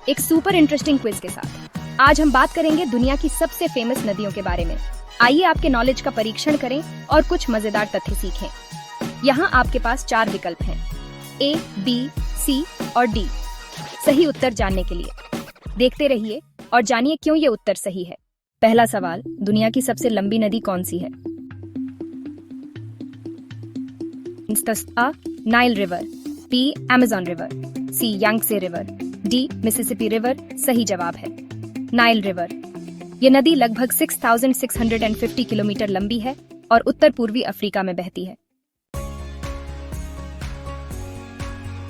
एक super interesting quiz के साथ। आज हम बात करेंगे दुनिया की सबसे फेमस नदियों के बारे में। आइए आपके नॉलेज का परीक्षण करें और कुछ मजेदार तथ्य सीखें। यहाँ आपके पास 4 विकल्प हैं, A, B, C और D। सही उत्तर जानने के लिए देखते रहिए और जानिए क्यों ये उत्तर सही है। पहला सवाल, दुनिया की सबसे लंबी नदी कौन सी है? A, Nile river, B, Amazon river, C, यांगसे river, D, Mississippi river. सही जवाब है नाइल रिवर। ये नदी लगभग 6,650 किलोमीटर लंबी है और उत्तर पूर्वी अफ्रीका में बहती है।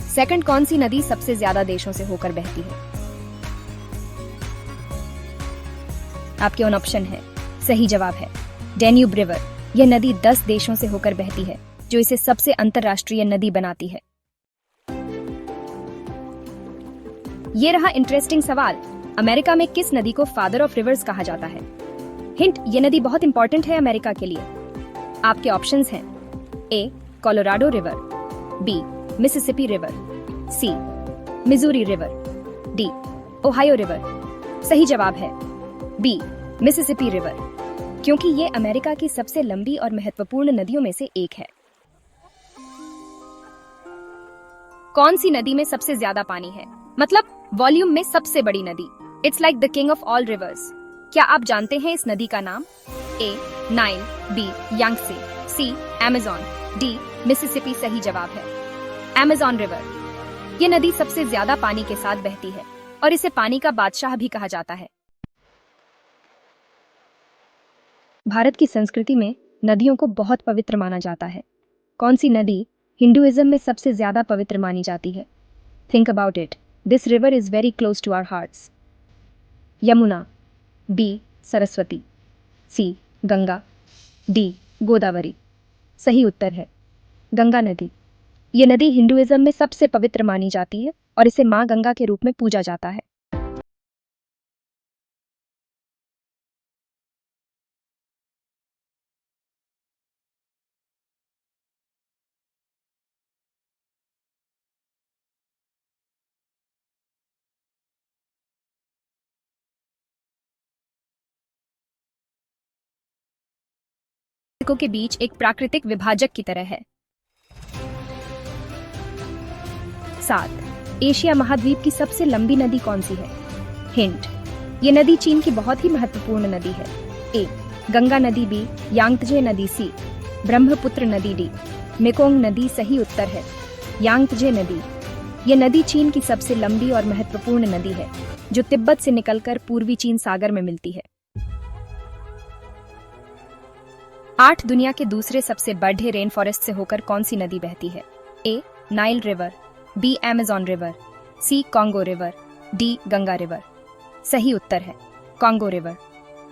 सेकंड, कौन सी नदी सबसे ज्यादा देशों से होकर बहती है? आपके ऑन ऑप्शन है। सही जवाब है डैन्यूब रिवर। यह नदी 10 देशों से होकर बहती है, जो इसे सबसे अंतरराष्ट्रीय नदी बनाती है। ये रहा इंटरेस्टिंग सवाल, अमेरिका में किस नदी को फादर ऑफ रिवर्स कहा जाता है? हिंट, ये नदी बहुत इंपॉर्टेंट है अमेरिका के लिए। आपके ऑप्शंस हैं A, Colorado river, B, Mississippi river, C, Missouri river, D, Ohio river. सही जवाब है B, मिसिसिपी रिवर, क्योंकि ये अमेरिका की सबसे लंबी और महत्वपूर्ण नदियों में से एक है। कौन सी नदी में सबसे ज्यादा पानी है, मतलब वॉल्यूम में सबसे बड़ी नदी? It's like the king of all reverse. क्या आप जानते हैं इस नदी का नाम? A, Nile, B, यांगसे, C, Amazon, D, Mississippi. सही जवाब है अमेज़न रिवर। ये नदी सबसे ज्यादा पानी के साथ बहती है और इसे पानी का बादशाह भी कहा जाता है। भारत की संस्कृति में नदियों को बहुत पवित्र माना जाता है। कौन सी नदी हिंदुइज्म में सबसे ज्यादा पवित्र मानी जाती है? Think about it, this river is very close to our hearts. Yamuna, B, Saraswati, C, Ganga, D, Godavari. सही उत्तर है गंगा नदी। ये नदी हिंदुइज्म में सबसे पवित्र मानी जाती है और इसे मां गंगा के रूप में पूजा जाता है। के बीच एक प्राकृतिक विभाजक की तरह है। 7, एशिया महाद्वीप की सबसे लंबी नदी कौन सी है? हिंट, ये नदी चीन की बहुत ही महत्वपूर्ण नदी है। A, गंगा नदी, B, यांगत्जे नदी, C, ब्रह्मपुत्र नदी, D, मेकोंग नदी। सही उत्तर है यांगत्जे नदी। ये नदी चीन की सबसे लंबी और महत्वपूर्ण नदी है, जो तिब्बत से निकलकर पूर्वी चीन सागर में मिलती है। 8, दुनिया के दूसरे सबसे बड़े रेन फॉरेस्ट से होकर कौन सी नदी बहती है? A, Nile river, B, Amazon river, C, Congo river, D, Ganga river. सही उत्तर है Congo river.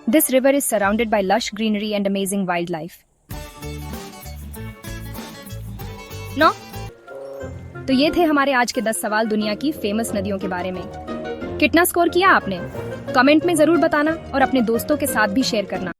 This river is surrounded by lush greenery and amazing wild life. No, तो ये थे हमारे आज के 10 सवाल दुनिया की फेमस नदियों के बारे में। कितना स्कोर किया आपने? कमेंट में जरूर बताना और अपने दोस्तों के साथ भी शेयर करना।